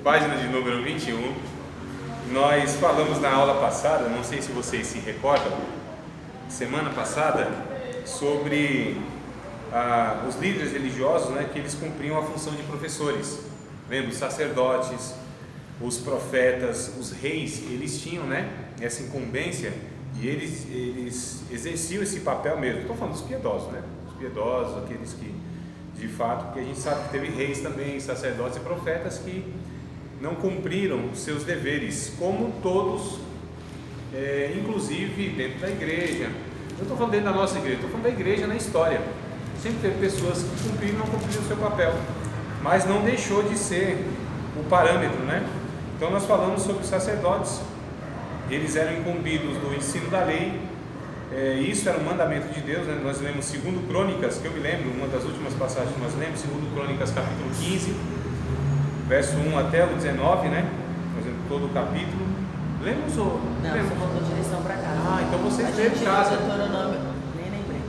página de número 21, nós falamos na aula passada, não sei se vocês se recordam, semana passada, sobre os líderes religiosos, né, que eles cumpriam a função de professores. Lembra? Os sacerdotes, os profetas, os reis, eles tinham, né, essa incumbência e eles exerciam esse papel mesmo. Estou falando dos piedosos, né? Os piedosos, aqueles que, de fato, porque a gente sabe que teve reis também, sacerdotes e profetas que não cumpriram os seus deveres, como todos, inclusive dentro da igreja. Eu estou falando dentro da nossa igreja, estou falando da igreja na história. Sempre teve pessoas que cumpriram e não cumpriram o seu papel, mas não deixou de ser o parâmetro, né? Então nós falamos sobre os sacerdotes. Eles eram incumbidos do ensino da lei, isso era um mandamento de Deus, né? Nós lemos 2 Crônicas, que eu me lembro, uma das últimas passagens que nós lemos, 2 Crônicas capítulo 15, verso 1 até o 19, né? Nós lemos todo o capítulo. Lemos ou? Não, lemos? você mandou direção para casa. Então vocês leram em casa. Deuteronômio, nem lembrei.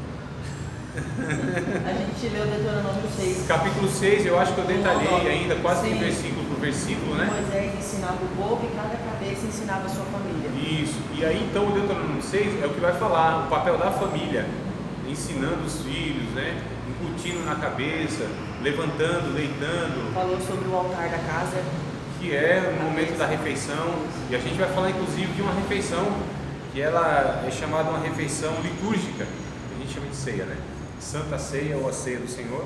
A gente leu Deuteronômio 6. Capítulo 6, eu acho que eu detalhei ainda, quase que versículo por versículo, né? Moisés ensinava o povo e cada cabeça ensinava a sua família. Isso, e aí então o Deuteronômio 6 é o que vai falar, o papel da família, ensinando os filhos, né? Incutindo na cabeça, levantando, deitando. Falou sobre o altar da casa, que é o momento da refeição, e a gente vai falar inclusive de uma refeição que ela é chamada uma refeição litúrgica, que a gente chama de ceia, né? Santa Ceia ou a Ceia do Senhor,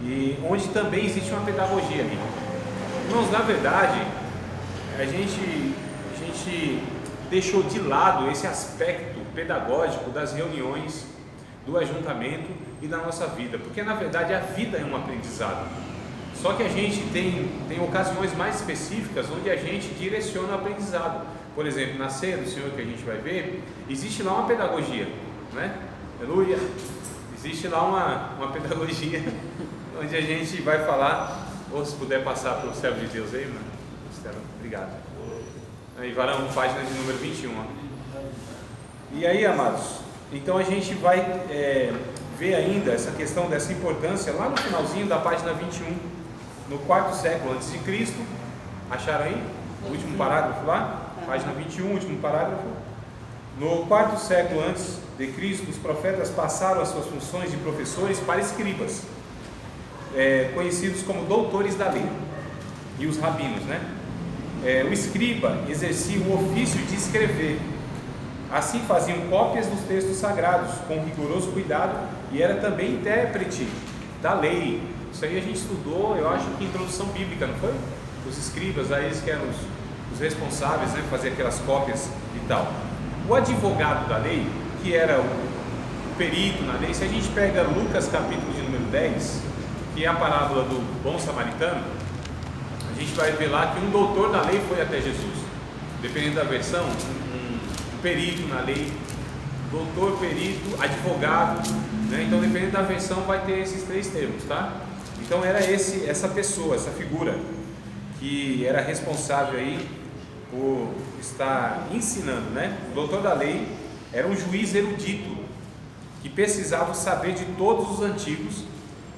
e onde também existe uma pedagogia ali. Irmãos, na verdade, a gente deixou de lado esse aspecto pedagógico das reuniões, do ajuntamento e da nossa vida, porque na verdade a vida é um aprendizado. Só que a gente tem ocasiões mais específicas onde a gente direciona o aprendizado. Por exemplo, na Ceia do Senhor, que a gente vai ver, existe lá uma pedagogia, né? Aleluia! Existe lá uma pedagogia onde a gente vai falar, ou se puder passar para o servo de Deus aí, mano. Obrigado. Aí, varão, página de número 21. Ó. E aí, amados, então a gente vai ver ainda essa questão dessa importância lá no finalzinho da página 21, no 4º século antes de Cristo. Acharam aí? O último parágrafo lá? Página 21, último parágrafo. No 4º século antes de Cristo, os profetas passaram as suas funções de professores para escribas, conhecidos como doutores da lei, e os rabinos, né? O escriba exercia o ofício de escrever. Assim faziam cópias dos textos sagrados, com rigoroso cuidado, e era também intérprete da lei. Isso aí a gente estudou, eu acho que em introdução bíblica, não foi? Os escribas, aí eles que eram os responsáveis, né, fazer aquelas cópias e tal. O advogado da lei, que era o perito na lei, se a gente pega Lucas capítulo de número 10, que é a parábola do bom samaritano, a gente vai ver lá que um doutor da lei foi até Jesus. Dependendo da versão, um perito na lei, doutor, perito, advogado, né? Então dependendo da versão vai ter esses 3 termos, tá? Então era essa pessoa, essa figura que era responsável aí por estar ensinando, né? O doutor da lei era um juiz erudito que precisava saber de todos os antigos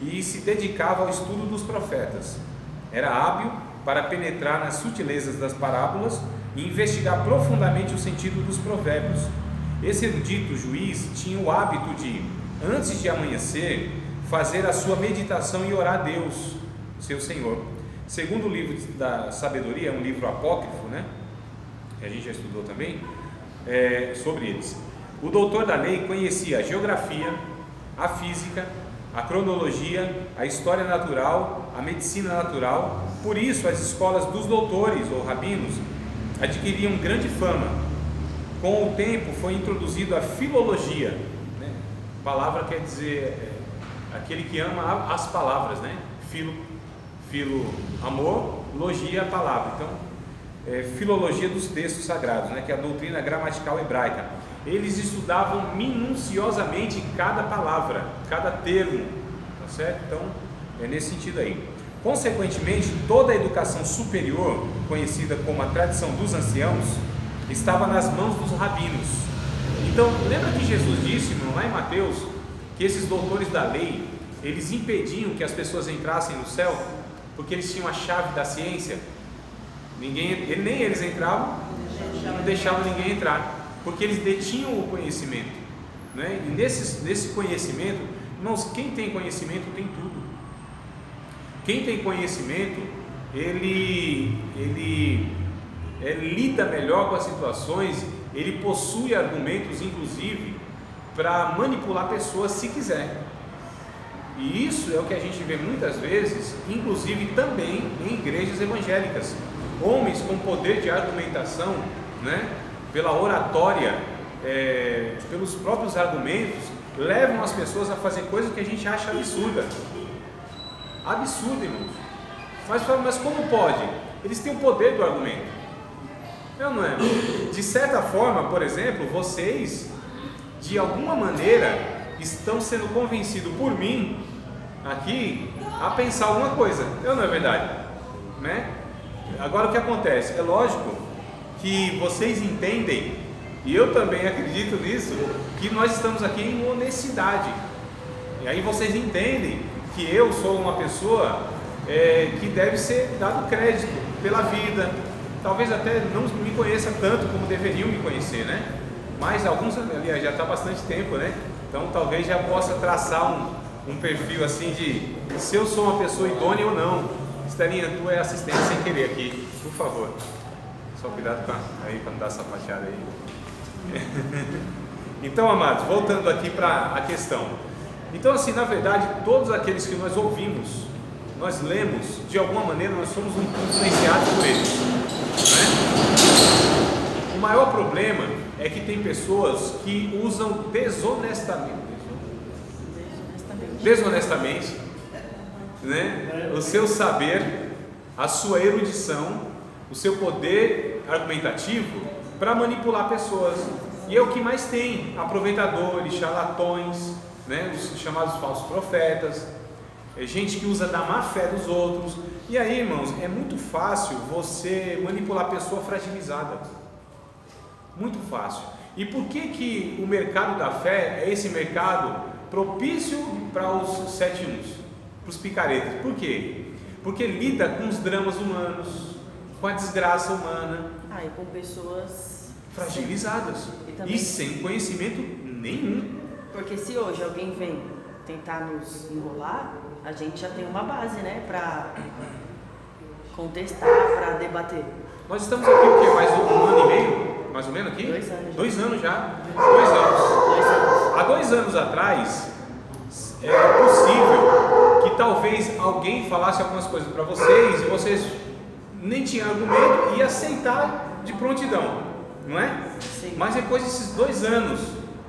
e se dedicava ao estudo dos profetas. Era hábil para penetrar nas sutilezas das parábolas e investigar profundamente o sentido dos provérbios. Esse erudito juiz tinha o hábito de, antes de amanhecer, fazer a sua meditação e orar a Deus, seu Senhor. Segundo o livro da sabedoria, um livro apócrifo, né? Que a gente já estudou também, sobre eles. O doutor da lei conhecia a geografia, a física, a cronologia, a história natural, a medicina natural. Por isso, as escolas dos doutores ou rabinos adquiriam grande fama. Com o tempo, foi introduzido a filologia, né? Palavra quer dizer aquele que ama as palavras, né? Filo, amor, logia, palavra. Então, filologia dos textos sagrados, né? Que é a doutrina gramatical hebraica. Eles estudavam minuciosamente cada palavra, cada termo, tá certo? Então, é nesse sentido aí. Consequentemente, toda a educação superior, conhecida como a tradição dos anciãos, estava nas mãos dos rabinos. Então, lembra que Jesus disse, lá em Mateus, que esses doutores da lei, eles impediam que as pessoas entrassem no céu, porque eles tinham a chave da ciência? nem eles entravam, não deixavam ninguém entrar, porque eles detinham o conhecimento, né? E nesse conhecimento, irmãos, quem tem conhecimento tem tudo. Quem tem conhecimento, ele lida melhor com as situações, ele possui argumentos, inclusive, para manipular pessoas se quiser. E isso é o que a gente vê muitas vezes, inclusive também em igrejas evangélicas. Homens com poder de argumentação, né, pela oratória, pelos próprios argumentos, levam as pessoas a fazer coisas que a gente acha absurda. Absurdo, irmãos. Mas como pode? Eles têm o poder do argumento. Não é? De certa forma, por exemplo, vocês, de alguma maneira, estão sendo convencidos por mim, aqui, a pensar alguma coisa. Não é verdade? Né? Agora o que acontece? É lógico que vocês entendem, e eu também acredito nisso, que nós estamos aqui em honestidade. E aí vocês entendem que eu sou uma pessoa que deve ser dado crédito pela vida. Talvez até não me conheça tanto como deveriam me conhecer, né? Mas alguns, aliás, já está há bastante tempo, né? Então talvez já possa traçar um perfil assim de se eu sou uma pessoa idônea ou não. Estelinha, tu é assistente sem querer aqui, por favor. Só cuidado aí para não dar sapateada aí. Então, amados, voltando aqui para a questão. Então, assim, na verdade, todos aqueles que nós ouvimos, nós lemos, de alguma maneira, nós somos influenciados por eles, né? O maior problema é que tem pessoas que usam desonestamente, né, o seu saber, a sua erudição, o seu poder argumentativo para manipular pessoas. E é o que mais tem: aproveitadores, charlatões, né, os chamados falsos profetas, gente que usa da má fé dos outros. E aí, irmãos, é muito fácil você manipular a pessoa fragilizada. Muito fácil. E por que o mercado da fé é esse mercado propício para os 7 uns, para os picaretas? Por quê? Porque lida com os dramas humanos, com a desgraça humana. E com pessoas fragilizadas e sem conhecimento nenhum. Porque se hoje alguém vem tentar nos enrolar, a gente já tem uma base, né, para contestar, para debater. Nós estamos aqui o quê? Mais um ano e meio? Mais ou menos aqui? 2 anos. 2 anos já? 2 anos. Há 2 anos atrás, é possível que talvez alguém falasse algumas coisas para vocês e vocês nem tinham argumento e aceitar de prontidão, não é? Sim. Mas depois desses 2 anos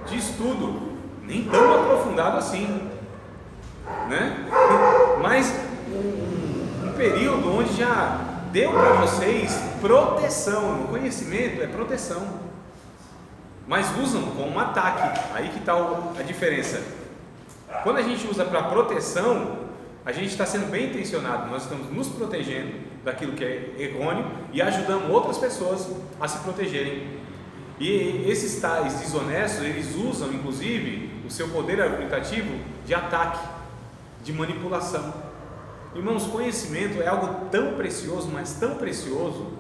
de estudo, nem tão aprofundado assim, né? Mas um período onde já deu para vocês proteção. O conhecimento é proteção, mas usam como um ataque. Aí que está a diferença. Quando a gente usa para proteção, a gente está sendo bem intencionado. Nós estamos nos protegendo daquilo que é errôneo e ajudando outras pessoas a se protegerem. E esses tais desonestos, eles usam inclusive o seu poder argumentativo de ataque, de manipulação. Irmãos, conhecimento é algo tão precioso, mas tão precioso,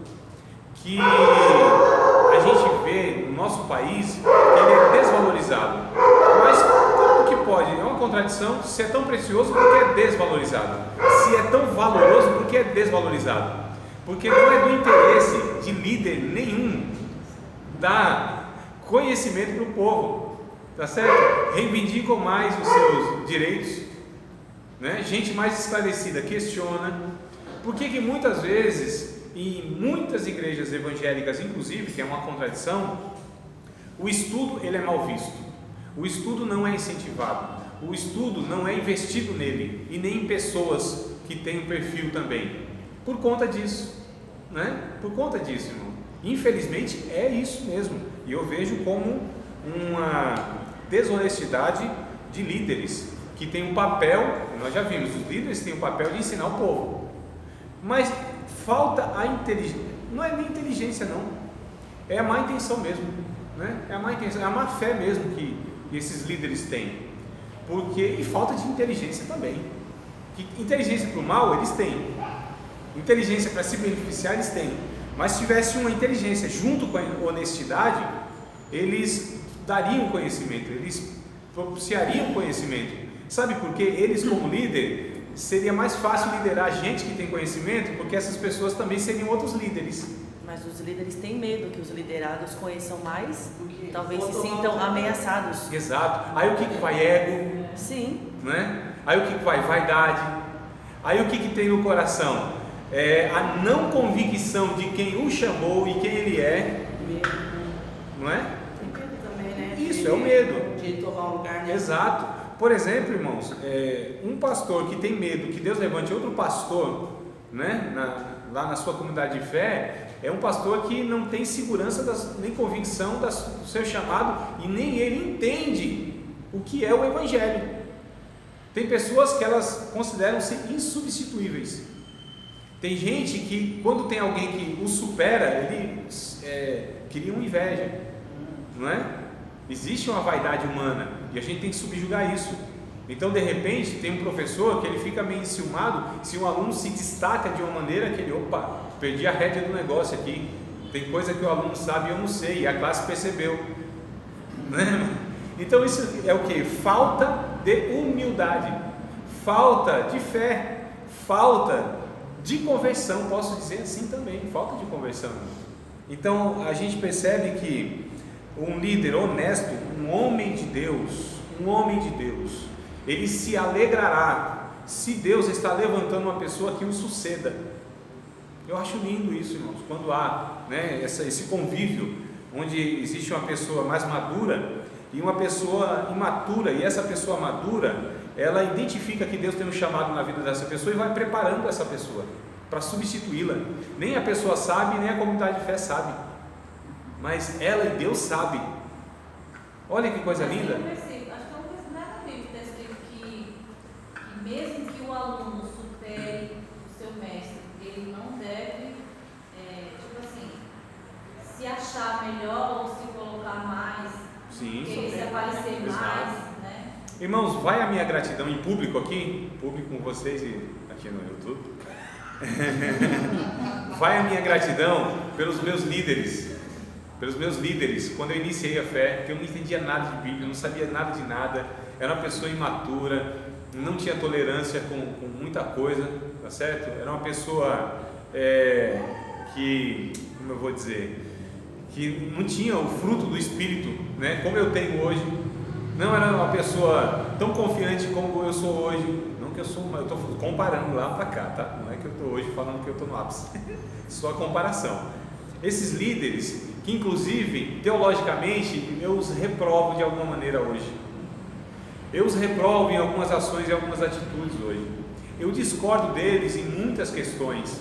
que a gente vê no nosso país que ele é desvalorizado. Mas como que pode? É uma contradição. Se é tão precioso, por que é desvalorizado? Se é tão valoroso, por que é desvalorizado? Porque não é do interesse de líder nenhum dar conhecimento para o povo, tá certo? Reivindicam mais os seus direitos, né? Gente mais esclarecida questiona. Por que muitas vezes, em muitas igrejas evangélicas, inclusive, que é uma contradição, o estudo ele é mal visto, o estudo não é incentivado, o estudo não é investido nele e nem em pessoas que têm um perfil também, por conta disso, né? Por conta disso, irmão. Infelizmente é isso mesmo, e eu vejo como uma desonestidade de líderes que tem um papel, nós já vimos, os líderes têm o papel de ensinar o povo, mas falta a inteligência. Não é nem inteligência não, é a má intenção mesmo, né? É a má intenção, é a má fé mesmo que esses líderes têm, e falta de inteligência também. Que inteligência para o mal eles têm, inteligência para se beneficiar eles têm, Mas se tivesse uma inteligência junto com a honestidade, eles dariam conhecimento, eles propiciariam conhecimento. Sabe por quê? Eles, como líder, seria mais fácil liderar gente que tem conhecimento, porque essas pessoas também seriam outros líderes. Mas os líderes têm medo que os liderados conheçam mais, talvez se sintam ameaçados. Exato. Aí o que vai? Ego. Sim. Né? Aí o que vai? Vaidade. Aí o que tem no coração? A não convicção de quem o chamou e quem ele é. Não é? Tem medo também, né? Isso, é o medo. De tomar um lugar, né? Exato. Por exemplo, irmãos, um pastor que tem medo que Deus levante outro pastor, né, lá na sua comunidade de fé, é um pastor que não tem segurança nem convicção do seu chamado, e nem ele entende o que é o Evangelho. Tem pessoas que elas consideram-se insubstituíveis. Tem gente que, quando tem alguém que o supera, eles criam inveja, não é? Existe uma vaidade humana e a gente tem que subjugar isso. Então, de repente, tem um professor que ele fica meio enciumado se um aluno se destaca de uma maneira que ele, opa, perdi a rédea do negócio aqui. Tem coisa que o aluno sabe e eu não sei, e a classe percebeu, né? Então, isso é o que? Falta de humildade, falta de fé, falta de conversão, posso dizer assim também, falta de conversão. Então, a gente percebe que um líder honesto, um homem de Deus, ele se alegrará se Deus está levantando uma pessoa que o suceda. Eu acho lindo isso, irmãos, quando há, né, esse convívio, onde existe uma pessoa mais madura e uma pessoa imatura, e essa pessoa madura, ela identifica que Deus tem um chamado na vida dessa pessoa e vai preparando essa pessoa para substituí-la. Nem a pessoa sabe, nem a comunidade de fé sabe, mas ela e Deus sabem. Olha que coisa linda. Acho que é uma coisa nada a ver que está escrito que mesmo que o aluno supere o seu mestre, ele não deve, tipo assim, se achar melhor ou se colocar mais, querer se aparecer mais, né? Irmãos, vai a minha gratidão em público aqui, público com vocês e aqui no YouTube. Vai a minha gratidão pelos meus líderes, quando eu iniciei a fé, porque eu não entendia nada de Bíblia, não sabia nada de nada, era uma pessoa imatura, não tinha tolerância com muita coisa, tá certo? Era uma pessoa que, como eu vou dizer, que não tinha o fruto do Espírito, né, como eu tenho hoje. Não era uma pessoa tão confiante como eu sou hoje. Não que eu sou, eu estou comparando lá para cá, tá? Não é que eu estou hoje falando que eu estou no ápice, só a comparação. Esses líderes, que inclusive, teologicamente, eu os reprovo de alguma maneira hoje. Eu os reprovo em algumas ações e algumas atitudes hoje. Eu discordo deles em muitas questões,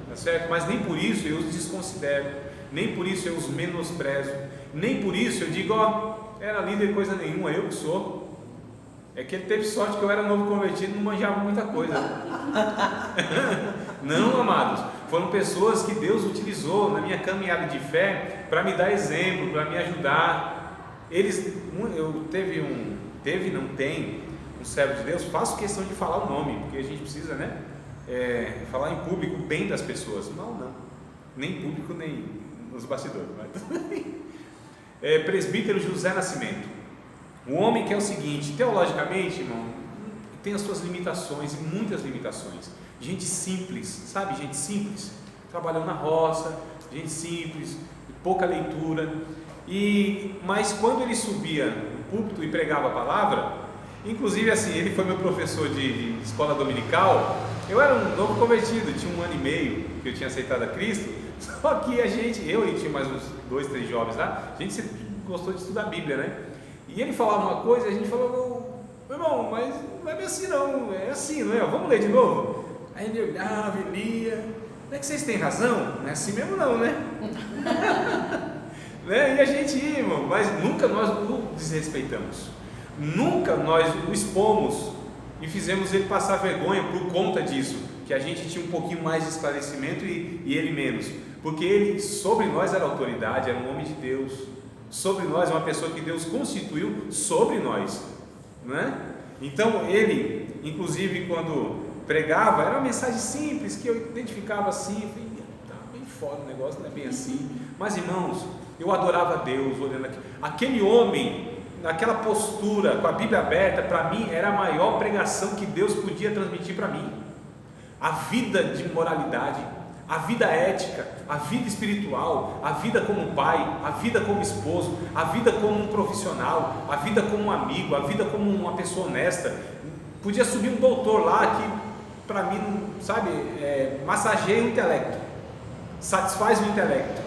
tá certo? Mas nem por isso eu os desconsidero, nem por isso eu os menosprezo, nem por isso eu digo, era líder coisa nenhuma, eu que sou. É que ele teve sorte que eu era novo convertido e não manjava muita coisa. Não, amados, foram pessoas que Deus utilizou na minha caminhada de fé para me dar exemplo, para me ajudar. Não tem um servo de Deus, faço questão de falar o nome, porque a gente precisa, né, falar em público bem das pessoas. Não, nem público, nem nos bastidores, mas presbítero José Nascimento, um homem que é o seguinte, teologicamente, irmão, tem as suas limitações, e muitas limitações. Gente simples, sabe, gente simples, trabalhou na roça, gente simples, pouca leitura, mas quando ele subia no púlpito e pregava a palavra, inclusive assim, ele foi meu professor de escola dominical. Eu era um novo convertido, tinha 1 ano e meio que eu tinha aceitado a Cristo, só que eu e tinha mais uns 2, 3 jovens lá, a gente gostou de estudar a Bíblia, né? E ele falava uma coisa e a gente falou, meu irmão, mas não é bem assim não, é assim, não é? Vamos ler de novo? Aí ele olhava e lia, não é que vocês têm razão? Não é assim mesmo não, né? Né? E a gente ia, irmão, mas nunca nós o desrespeitamos, nunca nós o expomos e fizemos ele passar vergonha por conta disso, que a gente tinha um pouquinho mais de esclarecimento e ele menos, porque ele sobre nós era autoridade, era um homem de Deus, sobre nós, uma pessoa que Deus constituiu sobre nós, né? Então ele, inclusive quando pregava, era uma mensagem simples, que eu identificava assim, estava bem fora o negócio, não é bem assim. Mas irmãos, eu adorava Deus olhando aqui. Aquele homem, naquela postura, com a Bíblia aberta, para mim era a maior pregação que Deus podia transmitir para mim. A vida de moralidade, a vida ética, a vida espiritual, a vida como pai, a vida como esposo, a vida como um profissional, a vida como um amigo, a vida como uma pessoa honesta. Podia subir um doutor lá que, para mim, sabe, massageia o intelecto, satisfaz o intelecto,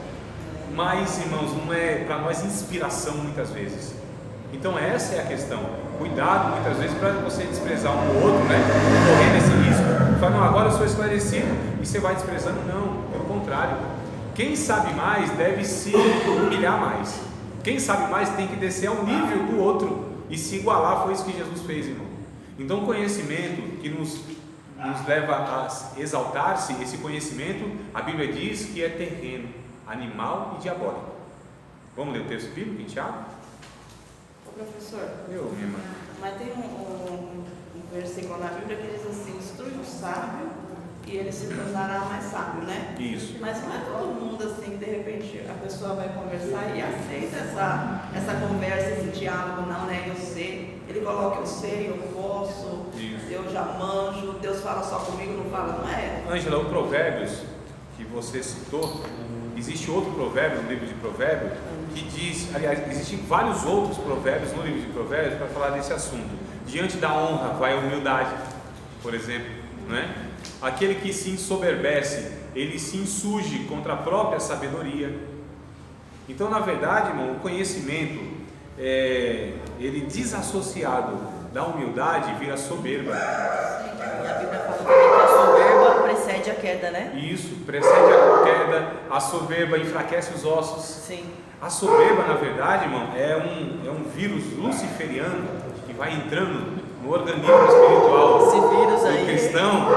mas, irmãos, não é para nós inspiração muitas vezes. Então essa é a questão. Cuidado muitas vezes para você desprezar um ou outro, né? Correndo esse risco. Fala, não, agora eu sou esclarecido, e você vai desprezando. Não, pelo contrário. Quem sabe mais deve se humilhar mais. Quem sabe mais tem que descer ao nível do outro e se igualar. Foi isso que Jesus fez, irmão. Então o conhecimento que nos leva a exaltar-se, esse conhecimento, a Bíblia diz que é terreno, animal e diabólico. Vamos ler o texto bíblico em Tiago? Professor, Minha irmã. mas tem um versículo na Bíblia que diz assim: instrui o sábio e ele se tornará mais sábio, né? Isso. Mas não é todo mundo assim, de repente a pessoa vai conversar e aceita essa conversa, esse diálogo, não, né? Eu sei, ele coloca eu sei, eu posso, Isso. eu já manjo, Deus fala só comigo, não fala, não é? Ângela, o Provérbios que você citou, existe outro provérbio no livro de Provérbios que diz, aliás, existem vários outros provérbios no livro de Provérbios para falar desse assunto. Diante da honra vai a humildade, por exemplo, não é? Aquele que se ensoberbece, ele se insurge contra a própria sabedoria. Então, na verdade, irmão, o conhecimento, ele desassociado da humildade vira soberba. E a Bíblia fala também que a soberba precede a queda, né? Isso, precede a queda, a soberba enfraquece os ossos. Sim. A soberba, na verdade, irmão, é um vírus luciferiano que vai entrando no organismo espiritual Esse vírus aí do cristão,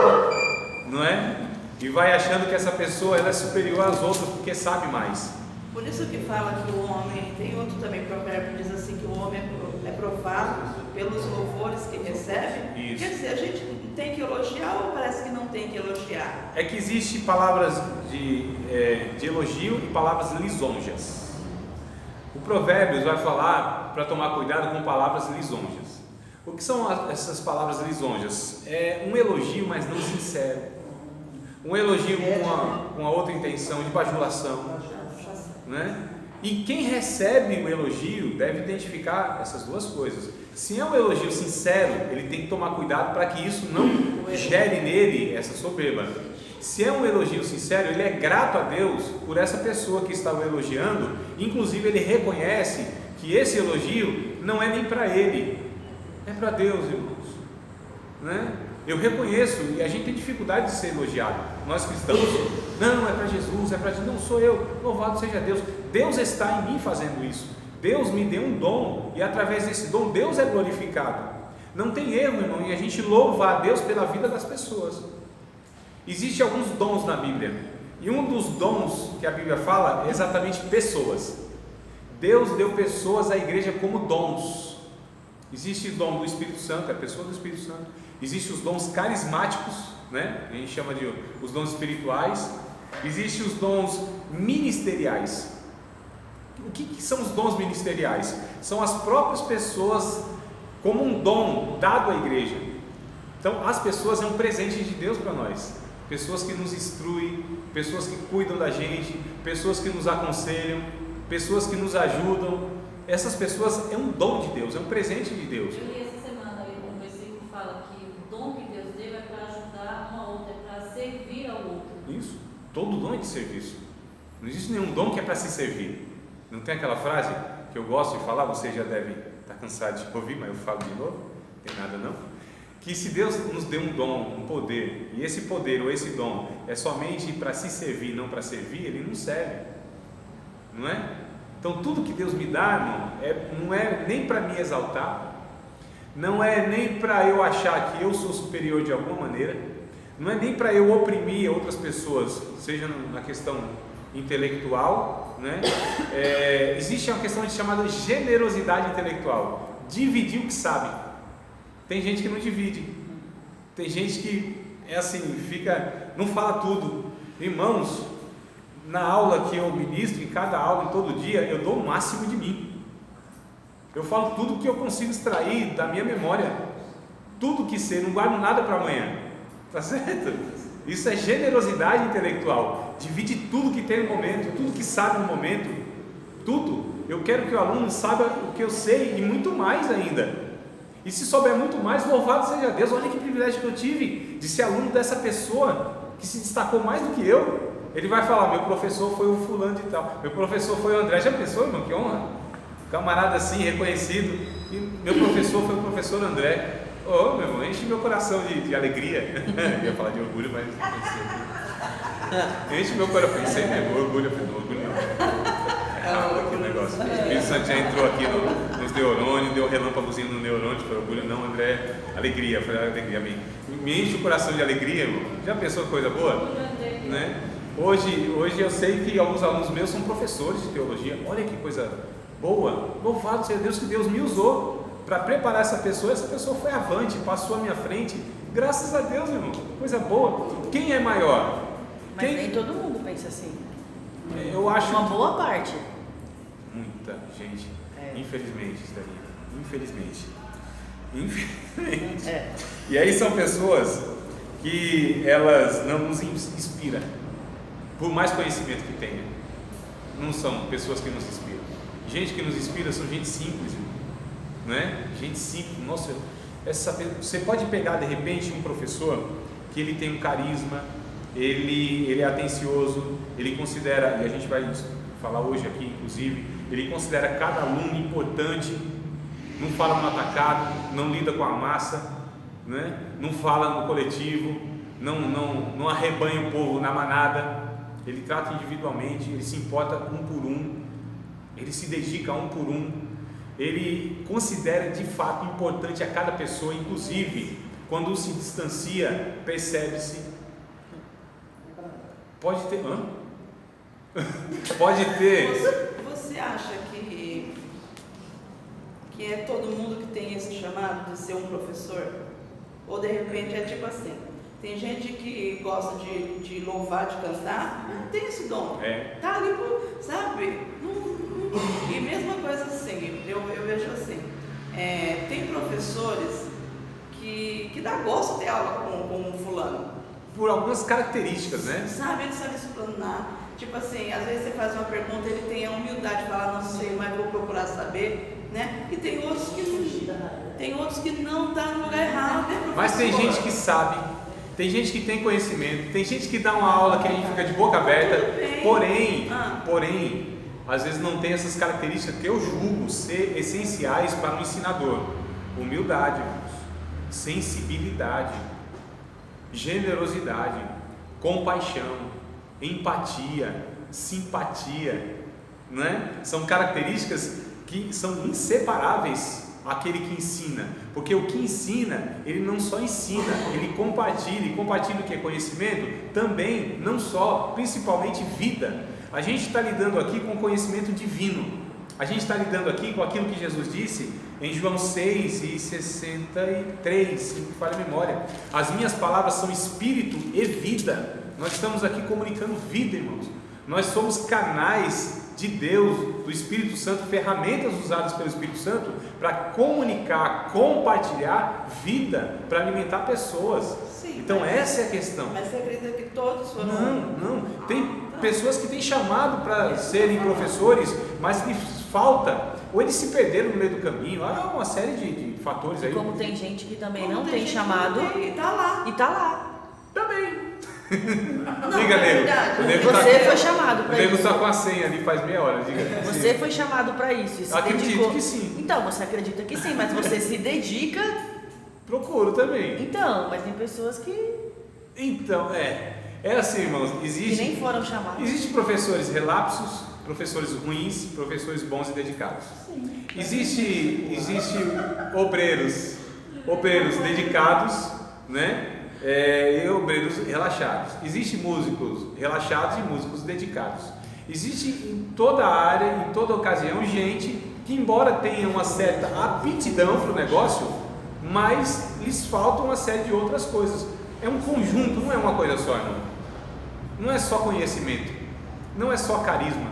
não é? E vai achando que essa pessoa ela é superior às outras porque sabe mais. Por isso que fala que o homem, tem outro também provérbio que diz assim, que o homem é provado pelos louvores que recebe. Isso. Quer dizer, a gente tem que elogiar ou parece que não tem que elogiar? É que existe palavras de elogio e palavras lisonjas. O Provérbios vai falar para tomar cuidado com palavras lisonjas. O que são essas palavras lisonjas? É um elogio, mas não sincero. Um elogio com uma outra intenção de bajulação, né? E quem recebe o elogio deve identificar essas duas coisas. Se é um elogio sincero, ele tem que tomar cuidado para que isso não gere nele essa soberba. Se é um elogio sincero, ele é grato a Deus por essa pessoa que está o elogiando. Inclusive ele reconhece que esse elogio não é nem para ele, é para Deus, irmãos, né? Eu reconheço, e a gente tem dificuldade de ser elogiado. Nós cristãos, não, é para Jesus, é para Jesus, não sou eu, louvado seja Deus. Deus está em mim fazendo isso. Deus me deu um dom, e através desse dom, Deus é glorificado. Não tem erro, irmão, em a gente louvar a Deus pela vida das pessoas. Existem alguns dons na Bíblia, e um dos dons que a Bíblia fala é exatamente pessoas. Deus deu pessoas à igreja como dons. Existe o dom do Espírito Santo, é a pessoa do Espírito Santo. Existem os dons carismáticos, né? A gente chama de os dons espirituais. Existem os dons ministeriais. O que são os dons ministeriais? São as próprias pessoas como um dom dado à igreja. Então, as pessoas é um presente de Deus para nós. Pessoas que nos instruem, pessoas que cuidam da gente, pessoas que nos aconselham, pessoas que nos ajudam. Essas pessoas é um dom de Deus, é um presente de Deus. Eu li essa semana ali um versículo que fala que o dom que Deus deu é para ajudar uma outra, é para servir ao outro. Isso, todo dom é de serviço. Não existe nenhum dom que é para se servir. Não tem aquela frase que eu gosto de falar, você já deve estar cansado de ouvir, mas eu falo de novo, não tem nada não. Que se Deus nos deu um dom, um poder, e esse poder ou esse dom é somente para se servir, não para servir, ele não serve, não é? Então tudo que Deus me dá, irmão, não é nem para me exaltar, não é nem para eu achar que eu sou superior de alguma maneira, não é nem para eu oprimir outras pessoas, seja na questão intelectual, né? Existe uma questão chamada generosidade intelectual, dividir o que sabe. Tem gente que não divide, tem gente que é assim, não fala tudo. Irmãos, na aula que eu ministro, em cada aula, em todo dia, eu dou o máximo de mim. Eu falo tudo que eu consigo extrair da minha memória, tudo que sei, não guardo nada para amanhã, tá certo? Isso é generosidade intelectual, divide tudo que tem no momento, tudo que sabe no momento, tudo. Eu quero que o aluno saiba o que eu sei e muito mais ainda. E se souber muito mais, louvado seja Deus. Olha que privilégio que eu tive de ser aluno dessa pessoa que se destacou mais do que eu. Ele vai falar, meu professor foi o fulano de tal, meu professor foi o André. Já pensou, irmão? Que honra! Camarada assim, reconhecido, e meu professor foi o professor André. Oh, meu irmão, enche meu coração de alegria. Eu ia falar de orgulho, mas enche meu coração. Pensei mesmo, orgulho, orgulho não. Aqui o negócio. O Espírito Santo já entrou aqui nos neurônios, deu um relâmpagozinho no neurônio, foi orgulho não, André, alegria, foi alegria, amém. Me enche o coração de alegria, irmão. Já pensou coisa boa? Né? Hoje eu sei que alguns alunos meus são professores de teologia. Olha que coisa boa. Louvado seja Deus que Deus me usou para preparar essa pessoa foi avante, passou à minha frente. Graças a Deus, irmão. Coisa boa. Quem é maior? Mas nem todo mundo pensa assim. Eu acho uma boa parte. Muita gente. Infelizmente, Infelizmente. E aí são pessoas que elas não nos inspiram, por mais conhecimento que tenha. Não são pessoas que nos inspiram. Gente que nos inspira são gente simples, né? Gente simples. Nossa, você pode pegar de repente um professor que ele tem um carisma, ele é atencioso, ele considera, e a gente vai falar hoje aqui inclusive, ele considera cada aluno importante, não fala no atacado, não lida com a massa, né? Não fala no coletivo, não arrebanha o povo na manada, ele trata individualmente, ele se importa um por um, ele se dedica um por um, ele considera de fato importante a cada pessoa, inclusive quando se distancia, percebe-se. Pode ter. Pode ter. Você acha que é todo mundo que tem esse chamado de ser um professor? Ou de repente é tipo assim, tem gente que gosta de louvar, de cantar, mas não tem esse dom. Tá ali, sabe? E mesma coisa assim, eu vejo assim, tem professores que dá gosto de ter aula com um fulano. Por algumas características, né? Sabe, ele sabe explanar. Tipo assim, às vezes você faz uma pergunta, ele tem a humildade de falar, não sei, mas vou procurar saber, né? E tem outros que não tá no lugar errado, né, professor? Mas tem gente que sabe, tem gente que tem conhecimento, tem gente que dá uma aula que a gente fica de boca aberta, porém, às vezes não tem essas características que eu julgo ser essenciais para um ensinador. Humildade, sensibilidade, generosidade, compaixão, empatia, simpatia, né? São características que são inseparáveis àquele que ensina, porque o que ensina, ele não só ensina, ele compartilha, e compartilha o que é conhecimento, também, não só, principalmente vida. A gente está lidando aqui com conhecimento divino, a gente está lidando aqui com aquilo que Jesus disse em João 6:63, se me falha a memória. As minhas palavras são espírito e vida. Nós estamos aqui comunicando vida, irmãos. Nós somos canais de Deus, do Espírito Santo, ferramentas usadas pelo Espírito Santo para comunicar, compartilhar vida, para alimentar pessoas. Sim, então essa é a questão. Mas você acredita que todos foram? Não. Tem pessoas que têm chamado para serem professores, mas lhes falta, ou eles se perderam no meio do caminho. Há uma série de fatores aí. Como tem gente que também não tem chamado e tá lá. Também. Não, diga, Nego. Você foi chamado para isso. O Nego isso. está com a senha ali faz meia hora. Diga. Você foi chamado para isso. E se acredito dedicou. que sim. Então, você acredita que sim, mas você se dedica. Procuro também. Então, mas tem pessoas que Então, é assim, irmãos. que nem foram chamados. Existem professores relapsos, professores ruins, professores bons e dedicados. Sim. Existe obreiros dedicados, né? E obreiros relaxados. Existem músicos relaxados e músicos dedicados. Existe em toda área, em toda ocasião, gente que, embora tenha uma certa aptidão para o negócio, mas lhes falta uma série de outras coisas. É um conjunto, não é uma coisa só, não. Não é só conhecimento. não é só carisma,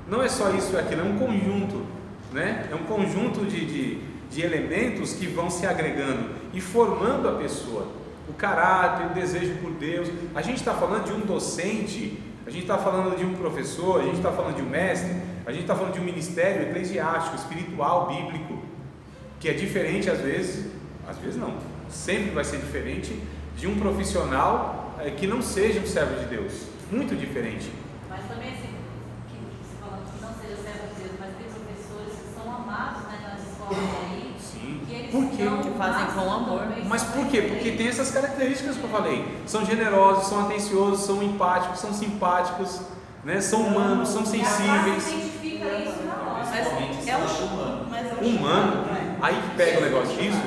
não é só isso e aquilo, é um conjunto, né? É um conjunto de elementos que vão se agregando e formando a pessoa, o caráter, o desejo por Deus. A gente está falando de um docente, a gente está falando de um professor, a gente está falando de um mestre, a gente está falando de um ministério eclesiástico, espiritual, bíblico, que é diferente às vezes não, sempre vai ser diferente de um profissional que não seja um servo de Deus, muito diferente. Mas também assim, que você falando que não seja servo de Deus, mas tem professores que são amados, né, nas escolas aí. Sim. Que eles Por quê? Que fazem com amor. Mas por quê? Porque tem essas características que eu falei. São generosos, são atenciosos, são empáticos, são simpáticos, né? São humanos, são sensíveis. Identifica isso na hora. Mas é um humano. Mas é um Humano. né? Aí que pega o negócio disso.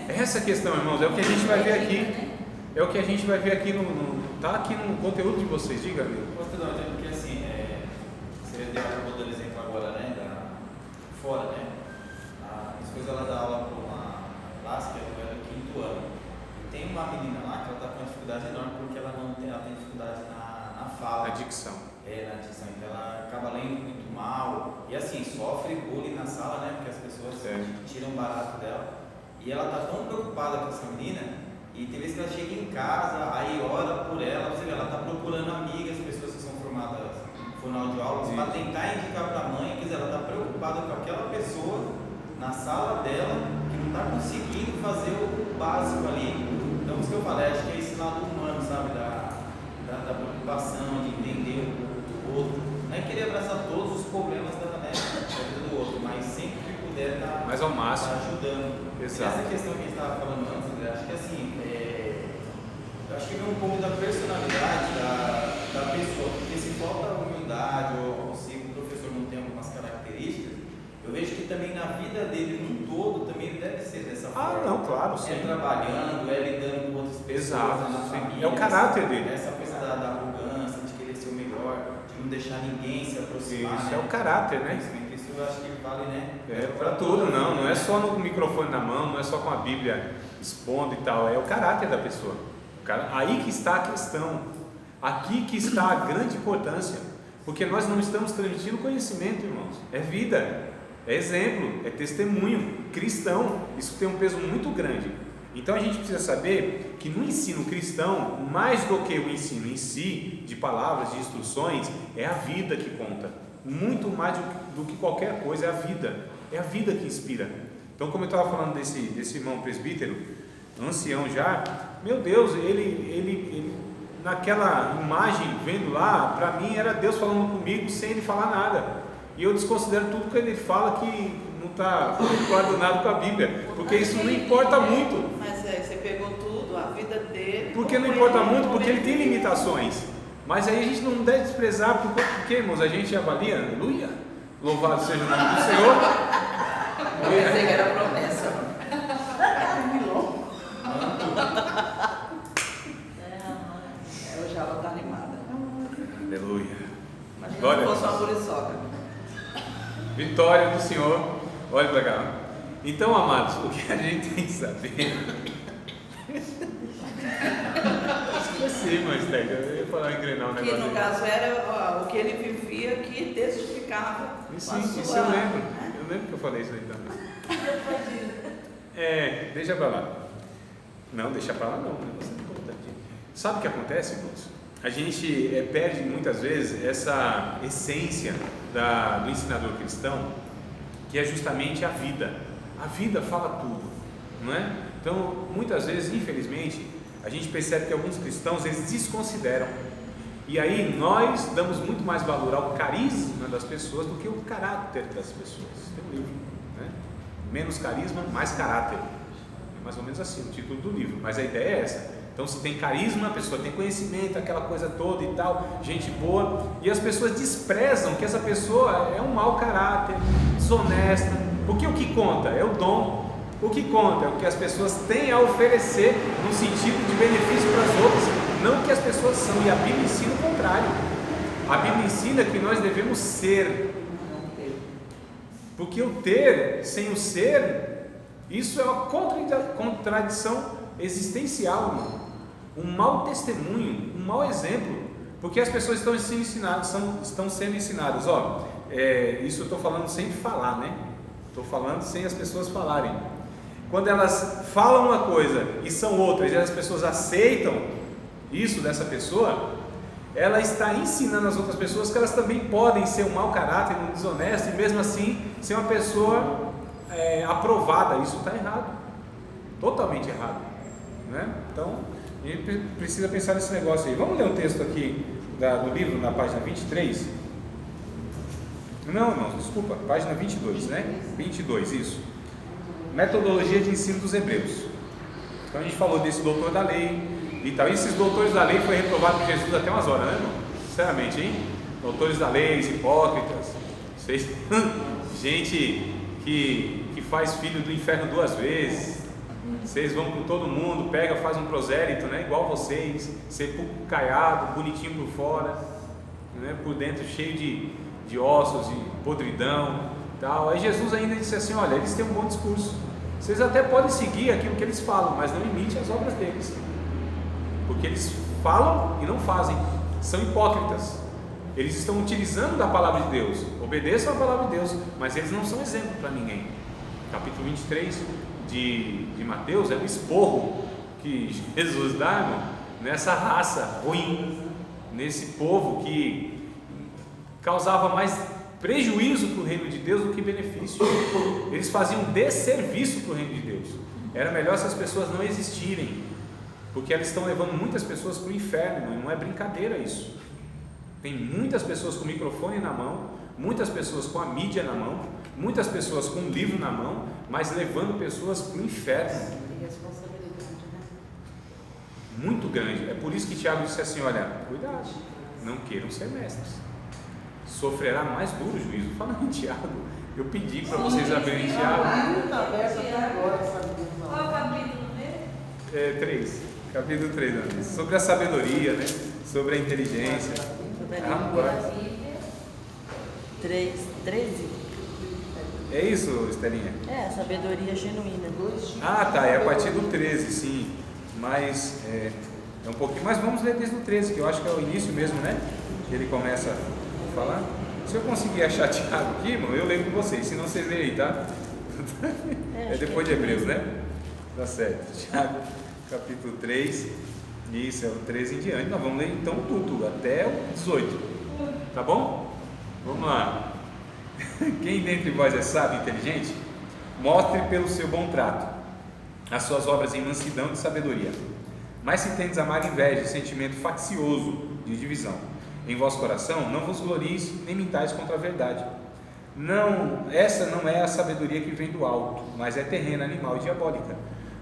Essa questão, irmãos, é o que a gente vai ver aqui. É o que a gente vai ver aqui tá aqui no conteúdo de vocês. Diga, amigo. Posso dar um exemplo? Porque assim, você deu um exemplo agora, né? Fora, né? A esposa ela dá aula para uma classe que é do 5º ano. E tem uma menina lá que ela está com uma dificuldade enorme porque ela tem dificuldade na fala. A dicção. Na dicção. Então ela acaba lendo muito mal. E assim, sofre bullying na sala, né? Porque as pessoas tiram barato dela. E ela está tão preocupada com essa menina. E tem vezes que ela chega em casa, aí ora por ela, você vê, ela está procurando amigas, pessoas que são formadas em fonoaudiólogos, para tentar indicar para a mãe, quer dizer, ela está preocupada com aquela pessoa na sala dela que não está conseguindo fazer o básico ali. Então, isso que eu falei, acho que é esse lado humano, sabe, da preocupação, de entender o outro. Não é querer abraçar todos os problemas da vida do outro, mas sempre que puder estar Mas ao máximo. ajudando. Exato. Essa questão que a gente estava falando antes, André, acho que assim, eu acho que vem um pouco da personalidade da pessoa, porque se falta humildade ou se o professor não tem algumas características, eu vejo que também na vida dele num todo também ele deve ser dessa forma. Não, claro, sim. É trabalhando, é lidando com outras pessoas, Exato, na sim. família. É o caráter dele. Essa coisa da arrogância, de querer ser o melhor, de não deixar ninguém se aproximar. Isso né? é o caráter, né? Isso eu acho que vale, né? Para tudo, não é só no microfone na mão, não é só com a Bíblia expondo e tal, é o caráter da pessoa. Aí que está a questão, aqui que está a grande importância, porque nós não estamos transmitindo conhecimento, irmãos, é vida, é exemplo, é testemunho cristão, isso tem um peso muito grande. Então a gente precisa saber que no ensino cristão, mais do que o ensino em si, de palavras, de instruções, é a vida que conta, muito mais do que qualquer coisa, é a vida que inspira. Então, como eu estava falando desse irmão presbítero, ancião já, meu Deus, ele naquela imagem vendo lá, para mim era Deus falando comigo sem ele falar nada, e eu desconsidero tudo que ele fala que não está coordenado com a Bíblia, porque isso não importa muito. Mas você pegou tudo, a vida dele. Porque não importa muito, porque ele tem limitações, mas aí a gente não deve desprezar, porque irmãos, a gente avalia, aleluia, louvado seja o nome do Senhor. Eu pensei que era promessa. Hoje ela está animada. Aleluia. Imagina Glória se a fosse uma Deus. muriçoca. Vitória do Senhor. Olha para cá. Então, amados, o que a gente tem que saber. Esqueci, irmã Esther, eu ia falar engrenar um Que negócio. no caso era o que ele vivia que testificava. Isso, com a isso sua, eu lembro. né? Eu lembro que eu falei isso aí também. Deixa pra lá. Não, deixa pra lá não. O negócio é importante. Sabe o que acontece, irmãos? A gente perde muitas vezes essa essência do ensinador cristão, que é justamente a vida. A vida fala tudo, não é? Então, muitas vezes, infelizmente, a gente percebe que alguns cristãos, eles desconsideram. E aí nós damos muito mais valor ao carisma das pessoas do que o caráter das pessoas. Tem um livro, né? Menos carisma, mais caráter. É mais ou menos assim o título do livro, mas a ideia é essa. Então, se tem carisma, a pessoa tem conhecimento, aquela coisa toda e tal, gente boa, e as pessoas desprezam que essa pessoa é um mau caráter, desonesta, porque o que conta é o dom, o que conta é o que as pessoas têm a oferecer no sentido de benefício para as outras, não o que as pessoas são, e a Bíblia ensina o contrário. A Bíblia ensina que nós devemos ser, porque o ter sem o ser, isso é uma contradição existencial, irmão. Um mau testemunho, um mau exemplo. Porque as pessoas estão sendo ensinadas, isso eu estou falando sem falar, né? Estou falando sem as pessoas falarem. Quando elas falam uma coisa e são outras, e as pessoas aceitam isso dessa pessoa, ela está ensinando as outras pessoas que elas também podem ser um mau caráter, um desonesto, e mesmo assim ser uma pessoa aprovada. Isso está errado, totalmente errado, né? Então, a gente precisa pensar nesse negócio aí. Vamos ler um texto aqui do livro, na página 23. Não, desculpa, página 22, né? 22, isso. Metodologia de ensino dos hebreus. Então a gente falou desse doutor da lei e tal. E esses doutores da lei foi reprovado por Jesus até umas horas, né, irmão? Sinceramente, hein? Doutores da lei, hipócritas, vocês... gente que faz filho do inferno 2 vezes. Vocês vão com todo mundo, faz um prosélito, né? Igual vocês, sepulcro caiado, bonitinho por fora, né? Por dentro cheio de ossos, de podridão, tal. Aí Jesus ainda disse assim: olha, eles têm um bom discurso, vocês até podem seguir aquilo que eles falam, mas não imite as obras deles, porque eles falam e não fazem, são hipócritas. Eles estão utilizando da palavra de Deus, obedeçam a palavra de Deus, mas eles não são exemplo para ninguém. Capítulo 23 de Mateus é um esporro que Jesus dá, irmão, nessa raça ruim, nesse povo que causava mais prejuízo para o reino de Deus do que benefício. Eles faziam desserviço para o reino de Deus. Era melhor essas pessoas não existirem, porque elas estão levando muitas pessoas para o inferno, irmão, e não é brincadeira isso. Tem muitas pessoas com o microfone na mão, muitas pessoas com a mídia na mão, muitas pessoas com um livro na mão, mas levando pessoas para o inferno. Muito grande. É por isso que Tiago disse assim: olha, cuidado, não queiram ser mestres, sofrerá mais duro juízo. Falando em Tiago, eu pedi para vocês abrirem Tiago. Qual o capítulo mesmo? 3, capítulo 3, né? Sobre a sabedoria, né? Sobre a inteligência. 13. É isso, Estelinha? É, sabedoria genuína. Ah, tá, é a partir do 13, sim. Mas é um pouquinho. Mas vamos ler desde o 13, que eu acho que é o início mesmo, né? Que ele começa a falar. Se eu conseguir achar Tiago aqui, irmão, eu leio com vocês. Se não, vocês leem aí, tá? É depois de Hebreus, né? Tá certo. Tiago, capítulo 3. Isso, é o 13 em diante. Nós vamos ler então tudo, até o 18. Tá bom? Vamos lá. Quem dentre vós é sábio e inteligente, mostre pelo seu bom trato as suas obras em mansidão e sabedoria. Mas se tendes amarga inveja, sentimento faccioso de divisão em vosso coração, não vos glorieis nem mintais contra a verdade. Não, essa não é a sabedoria que vem do alto, mas é terrena, animal e diabólica.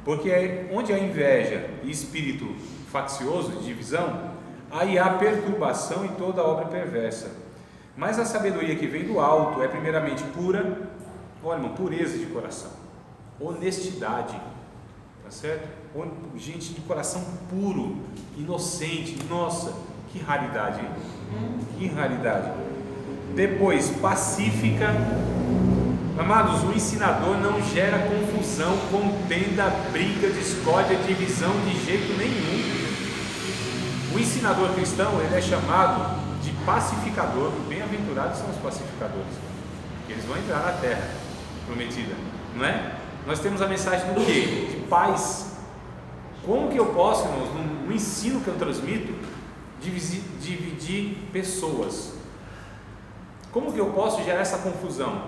Porque onde há inveja e espírito faccioso de divisão, aí há perturbação e toda obra perversa. Mas a sabedoria que vem do alto é primeiramente pura, olha, irmão, pureza de coração, honestidade, tá certo? Gente de coração puro, inocente. Nossa, que raridade, hein? Que raridade. Depois, pacífica. Amados, o ensinador não gera confusão, contenda, briga, discórdia, divisão de jeito nenhum. O ensinador cristão, ele é chamado de pacificador. Bem-aventurados são os pacificadores, eles vão entrar na terra prometida, não é? Nós temos a mensagem do quê? De paz. Como que eu posso, irmãos, no ensino que eu transmito, dividir pessoas? Como que eu posso gerar essa confusão?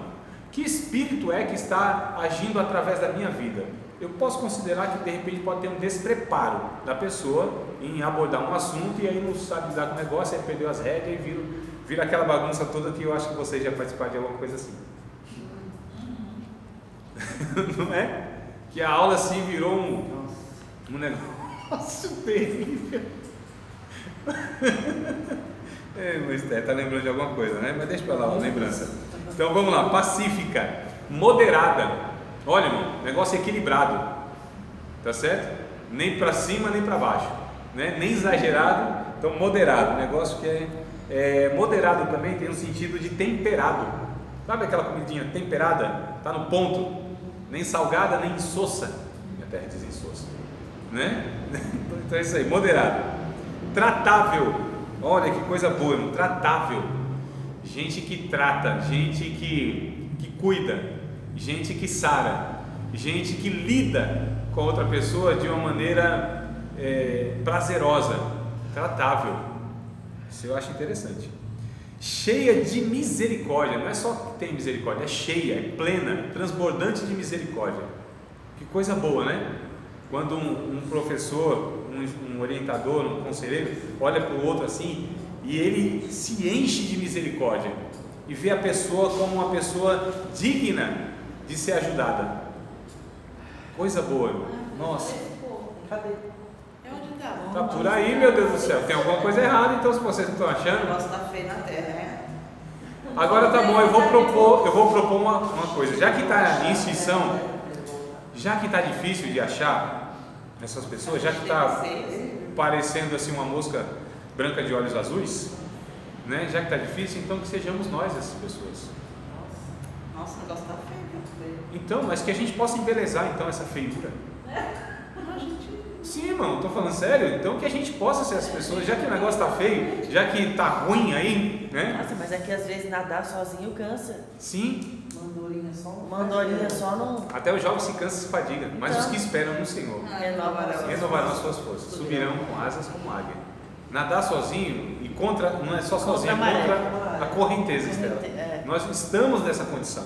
Que espírito é que está agindo através da minha vida? Eu posso considerar que de repente pode ter um despreparo da pessoa em abordar um assunto e aí não sabe lidar com o negócio, aí perdeu as rédeas e vira aquela bagunça toda que eu acho que vocês já participaram de alguma coisa assim. Não é? Que a aula assim virou um negócio terrível. Mas tá lembrando de alguma coisa, né? Mas deixa pra lá, uma lembrança. Então vamos lá, pacífica, moderada. Olha, irmão, negócio equilibrado, tá certo? Nem para cima nem para baixo, né? Nem exagerado, então moderado. Negócio que é moderado também tem um sentido de temperado. Sabe aquela comidinha temperada? Tá no ponto, nem salgada nem insossa. Minha terra diz insossa, né? Então é isso aí, moderado. Tratável, Olha que coisa boa, irmão. Tratável. Gente que trata, gente que cuida, gente que sara, gente que lida com a outra pessoa de uma maneira prazerosa, tratável. Isso eu acho interessante. Cheia de misericórdia, não é só que tem misericórdia, é cheia, é plena, transbordante de misericórdia. Que coisa boa, né? Quando um professor, um orientador, um conselheiro olha para o outro assim e ele se enche de misericórdia e vê a pessoa como uma pessoa digna de ser ajudada. Coisa boa, irmão. Nossa. Cadê? É onde está? Tá por aí, meu Deus do céu. Tem alguma coisa errada, então, se vocês não estão O achando. negócio está feio na terra, né? Agora tá bom, eu vou propor uma coisa. Já que está em extinção, já que está difícil de achar essas pessoas, já que está parecendo assim uma mosca branca de olhos azuis, né? Já que está difícil, então que sejamos nós essas pessoas. Nossa, o negócio está feio. Então, mas que a gente possa embelezar então essa feiura. Sim, irmão, estou falando sério. Então que a gente possa ser essas pessoas, já que o negócio está feio, já que está ruim aí, né? Nossa, mas é que às vezes nadar sozinho cansa. Sim. Mandorinha só não. Até os jovens se cansam e se fadigam, mas Então, os que esperam no Senhor renovarão as suas forças, subirão com asas como águia. Nadar sozinho e contra, não é só sozinho, contra a correnteza, Estela. Nós estamos nessa condição.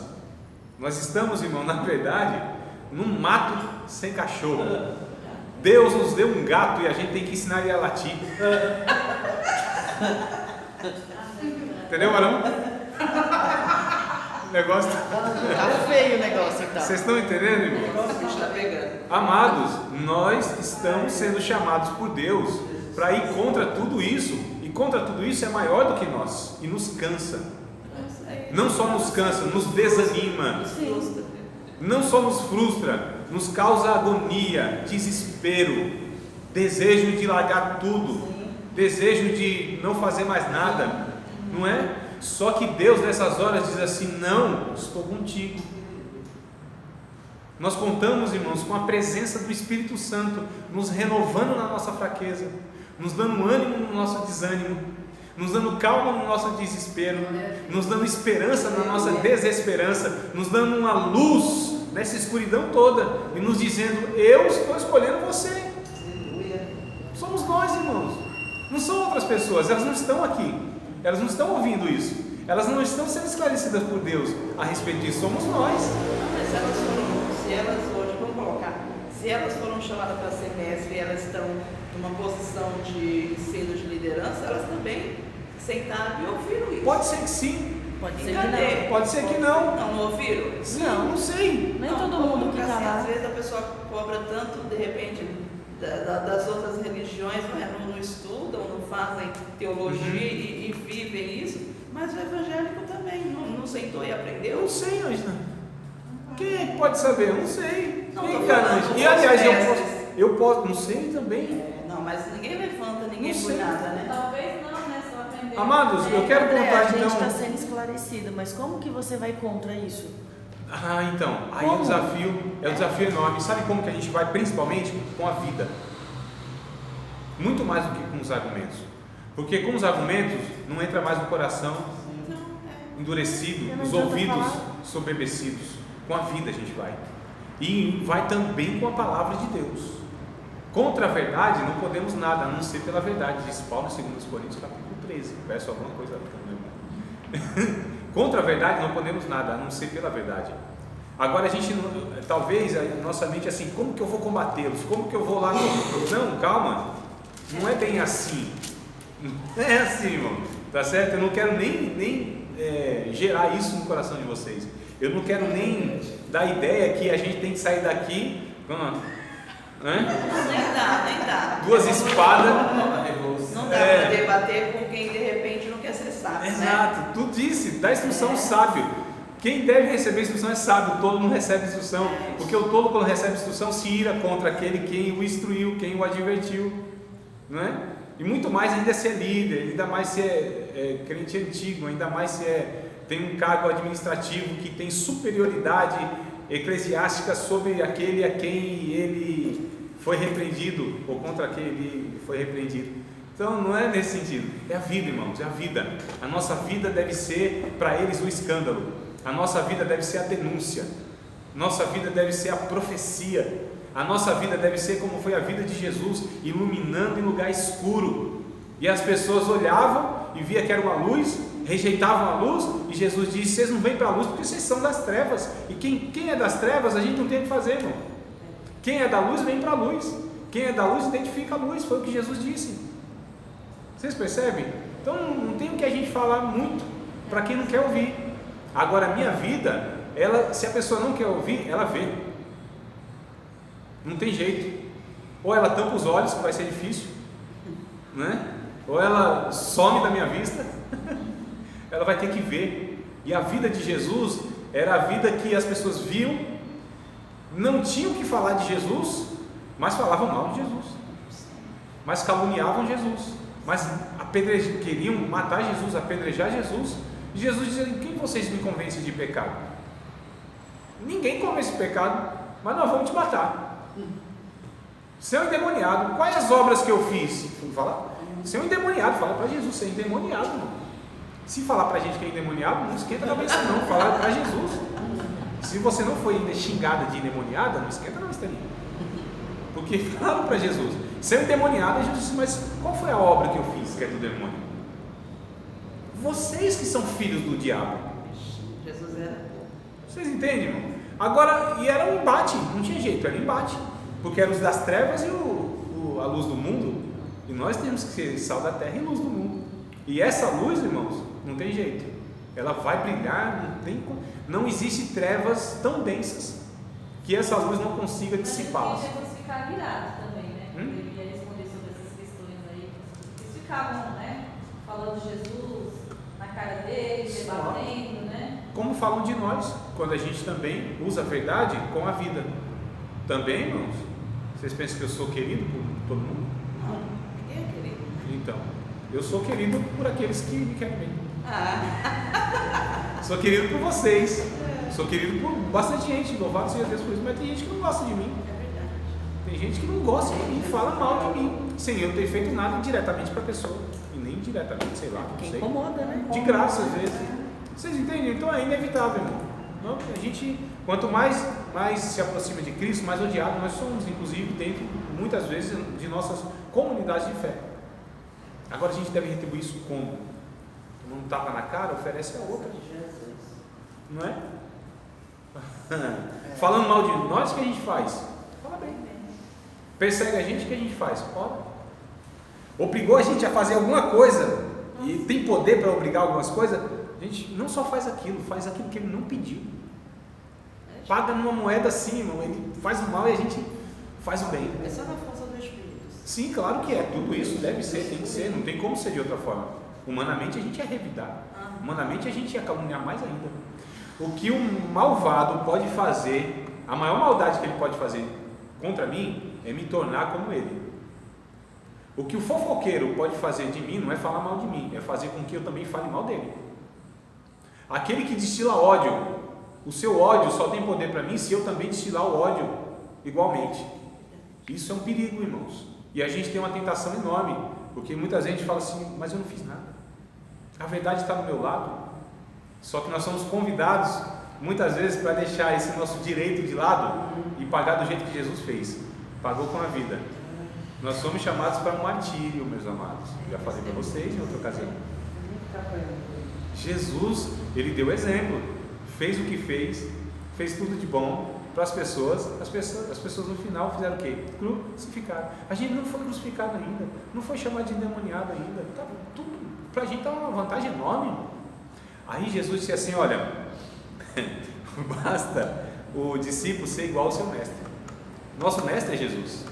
Nós estamos, irmão, na verdade, num mato sem cachorro. Deus nos deu um gato e a gente tem que ensinar ele a latir. Entendeu, Marão? O negócio Tá feio o negócio então. Vocês estão entendendo, irmão? O bicho está pegando. Amados, nós estamos sendo chamados por Deus para ir contra tudo isso, e contra tudo isso é maior do que nós, e nos cansa. Não só nos cansa, nos desanima, não só nos frustra, nos causa agonia, desespero, desejo de largar tudo, desejo de não fazer mais nada, não é? Só que Deus nessas horas diz assim: não, estou contigo. Nós contamos, irmãos, com a presença do Espírito Santo, nos renovando na nossa fraqueza, nos dando ânimo no nosso desânimo, nos dando calma no nosso desespero, nos dando esperança na nossa desesperança, nos dando uma luz nessa escuridão toda e nos dizendo: eu estou escolhendo você. Somos nós, irmãos, não são outras pessoas. Elas não estão aqui, elas não estão ouvindo isso, elas não estão sendo esclarecidas por Deus a respeito disso. Somos nós. Mas se elas hoje, vamos colocar, se elas foram chamadas para ser mestre e elas estão numa posição de ensino de liderança, elas também sentaram e ouviram isso. Pode ser que sim, Pode ser que Cadê? não. pode ser que não. Não ouviram? Não sei. Nem Não, todo mundo que assim, tá lá. às vezes a pessoa cobra tanto, de repente, das outras religiões, não estudam, não fazem teologia e vivem isso, mas o evangélico também não sentou e aprendeu. Eu não sei, Angela. Quem é que pode saber? Eu não sei. Não, Quem tô garante? falando E aliás, dos mestres. eu posso, não sei também. Não, mas ninguém levanta ninguém Não por sei. nada, né? Talvez não, né? Só aprender. Amados, eu quero André, a contar gente está então. sendo esclarecido, mas como que você vai contra isso? Então, aí Como? é um desafio enorme. Sabe como que a gente vai? Principalmente com a vida. Muito mais do que com os argumentos. Porque com os argumentos não entra mais no coração endurecido, Eu não os adianta ouvidos falar. soberbecidos. Com a vida a gente vai. E vai também com a palavra de Deus. Contra a verdade não podemos nada, a não ser pela verdade, diz Paulo em 2 Coríntios capítulo 13. Peço alguma coisa também. Contra a verdade não podemos nada, a não ser pela verdade. Agora a gente, talvez a nossa mente é assim: como que eu vou combatê-los? Como que eu vou lá? Não, calma, não é bem assim. Não é assim, irmão, tá certo? Eu não quero nem gerar isso no coração de vocês. Eu não quero nem dar a ideia que a gente tem que sair daqui Nem dá. duas espadas. Não dá para debater com quem de repente não quer ser sábio, né? Exato, tu disse, dá instrução sábio. Quem deve receber instrução é sábio, o tolo não recebe instrução, porque o tolo, quando recebe instrução, se ira contra aquele quem o instruiu, quem o advertiu, não é? E muito mais ainda se é líder, ainda mais se é crente antigo, ainda mais se tem um cargo administrativo que tem superioridade eclesiástica sobre aquele a quem ele foi repreendido, ou contra quem ele foi repreendido. Então não é nesse sentido, é a vida, irmãos, é a vida. A nossa vida deve ser para eles o escândalo, a nossa vida deve ser a denúncia, nossa vida deve ser a profecia, a nossa vida deve ser como foi a vida de Jesus, iluminando em lugar escuro, e as pessoas olhavam e via que era uma luz, rejeitavam a luz, e Jesus disse: vocês não vêm para a luz porque vocês são das trevas, e quem é das trevas a gente não tem o que fazer, irmão. Quem é da luz vem para a luz, quem é da luz identifica a luz, foi o que Jesus disse. Vocês percebem? Então não tem o que a gente falar muito para quem não quer ouvir. Agora a minha vida, se a pessoa não quer ouvir, ela vê, não tem jeito, ou ela tampa os olhos, que vai ser difícil, né? Ou ela some da minha vista, ela vai ter que ver. E a vida de Jesus era a vida que as pessoas viam, não tinham que falar de Jesus, mas falavam mal de Jesus, mas caluniavam Jesus, mas queriam matar Jesus, apedrejar Jesus. E Jesus dizia: quem vocês me convencem de pecado? Ninguém convence de pecado, mas nós vamos te matar. Você é um endemoniado, quais as obras que eu fiz? Fala, você é um endemoniado, fala para Jesus, você é endemoniado, irmão. Se falar para a gente que é endemoniado, não esquenta a cabeça não, fala para Jesus. Se você não foi ainda xingada de endemoniada, não esquenta não, estaria. Porque falaram para Jesus, você é endemoniado, e Jesus disse: mas qual foi a obra que eu fiz que é do demônio? Vocês que são filhos do diabo. Jesus era. Vocês entendem, irmão? Agora, e era um embate, não tinha jeito, era um embate, porque eram os das trevas e a luz do mundo, e nós temos que ser sal da terra e luz do mundo. E essa luz, irmãos, não tem jeito, ela vai brilhar, não existe trevas tão densas que essa luz não consiga dissipá-las. Mas a gente ficar virado também, né? Deveria responder sobre essas questões aí. Eles ficavam, né, falando de Jesus na cara deles, debatendo, né? Como falam de nós, quando a gente também usa a verdade com a vida. Também, irmãos, vocês pensam que eu sou querido por todo mundo? Não, ninguém é querido. Então, eu sou querido por aqueles que me querem bem. Ah, Sou querido por vocês. Sou querido por bastante gente, louvado seja Deus por isso, mas tem gente que não gosta de mim. é verdade. Tem gente que não gosta de mim, fala mal de mim, sem eu ter feito nada diretamente para a pessoa. E nem diretamente, sei lá, não Quem sei. incomoda, né? De graça, às vezes. Vocês entendem? Então é inevitável, irmão. Não, a gente, quanto mais se aproxima de Cristo, mais odiado nós somos, inclusive dentro, muitas vezes, de nossas comunidades de fé. Agora a gente deve retribuir isso como? Tomando um tapa na cara, oferece a outra. Não é? Falando mal de nós, o que a gente faz? Fala bem. Persegue a gente, o que a gente faz? Ora. Obrigou a gente a fazer alguma coisa e tem poder para obrigar algumas coisas, a gente não só faz aquilo que ele não pediu. Paga numa moeda assim, irmão. Ele faz o mal e a gente faz o bem. É só na força do Espírito. Sim, claro que é. Tudo isso deve ser, tem que ser. Não tem como ser de outra forma. Humanamente a gente ia revidar. Humanamente a gente ia caluniar mais ainda. O que um malvado pode fazer, a maior maldade que ele pode fazer contra mim é me tornar como ele. O que o fofoqueiro pode fazer de mim não é falar mal de mim, é fazer com que eu também fale mal dele. Aquele que destila ódio, o seu ódio só tem poder para mim se eu também destilar o ódio igualmente. Isso é um perigo, irmãos. E a gente tem uma tentação enorme, porque muita gente fala assim: mas eu não fiz nada. A verdade está do meu lado. Só que nós somos convidados muitas vezes para deixar esse nosso direito de lado e pagar do jeito que Jesus fez. Pagou com a vida. Nós somos chamados para um martírio, meus amados. Já falei para vocês em outra ocasião. Jesus, ele deu exemplo, fez o que fez tudo de bom para as pessoas no final fizeram o quê? Crucificaram. A gente não foi crucificado ainda, não foi chamado de endemoniado ainda, tá, tudo, para a gente está uma vantagem enorme. Aí Jesus disse assim: olha, basta o discípulo ser igual ao seu mestre. Nosso mestre é Jesus.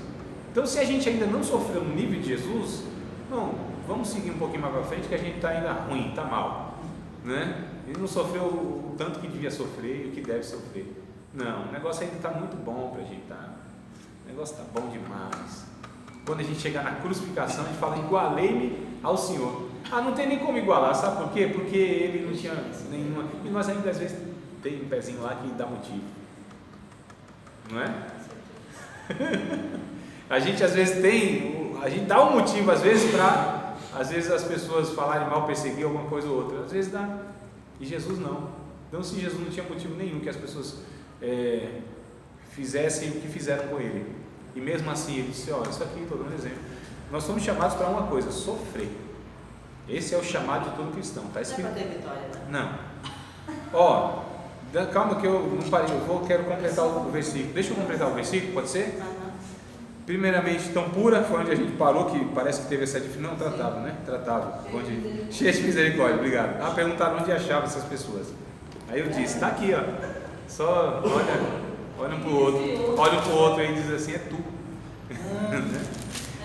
Então, se a gente ainda não sofreu no nível de Jesus, não, vamos seguir um pouquinho mais para frente, que a gente está ainda ruim, está mal, né? Ele não sofreu o tanto que devia sofrer e o que deve sofrer. Não, o negócio ainda está muito bom para a gente, tá? O negócio está bom demais. Quando a gente chegar na crucificação, a gente fala: igualei-me ao Senhor. Ah, não tem nem como igualar, sabe por quê? Porque ele não tinha nenhuma, e nós ainda às vezes tem um pezinho lá que dá motivo, não é? A gente às vezes tem a gente dá um motivo às vezes para, às vezes as pessoas falarem mal, perseguir alguma coisa ou outra, às vezes dá, e Jesus não. Então se Jesus não tinha motivo nenhum que as pessoas fizessem o que fizeram com ele, e mesmo assim ele disse, olha, isso aqui, estou dando um exemplo, nós somos chamados para uma coisa, sofrer. Esse é o chamado de todo cristão, está escrito. Não é para ter vitória, né? Não. Calma que eu não parei, quero completar o versículo. Deixa eu completar o versículo, pode ser? Primeiramente, tão pura, foi onde a gente parou, que parece que teve essa definição. Não, tratava, né? Tratava. Cheia de misericórdia, obrigado. Perguntaram onde achava essas pessoas. Aí eu disse, está aqui, ó. Só olha um para o outro, olha um para o outro e diz assim, é tu.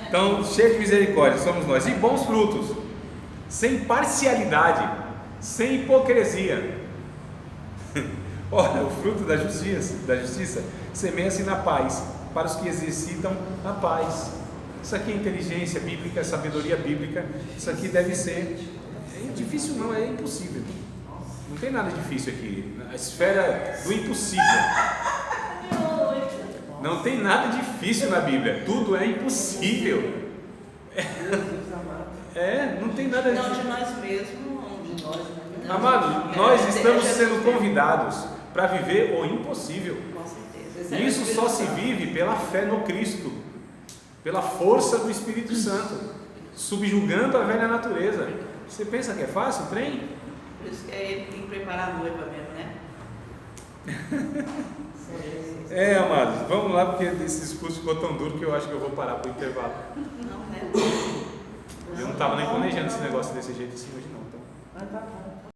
Então, cheia de misericórdia, somos nós. E bons frutos, sem parcialidade, sem hipocrisia. Olha, o fruto da justiça semeia-se na paz, para os que exercitam a paz. Isso aqui é inteligência bíblica, é sabedoria bíblica. Isso aqui deve ser. É difícil não, é impossível. Não tem nada difícil aqui. A esfera do impossível. Não tem nada difícil na Bíblia. Tudo é impossível. Não tem nada Não difícil. de nós mesmos, não de nós. Né? Amados, nós estamos sendo convidados para viver o impossível. Com certeza. Isso só se vive pela fé no Cristo, pela força do Espírito Santo, subjugando a velha natureza. Você pensa que é fácil o trem? Por isso que ele tem que preparar a noiva mesmo, né? Amados, vamos lá, porque esse discurso ficou tão duro que eu acho que eu vou parar para o intervalo. Não, né? Eu não estava nem planejando esse negócio desse jeito assim hoje não. Então. Tá bom.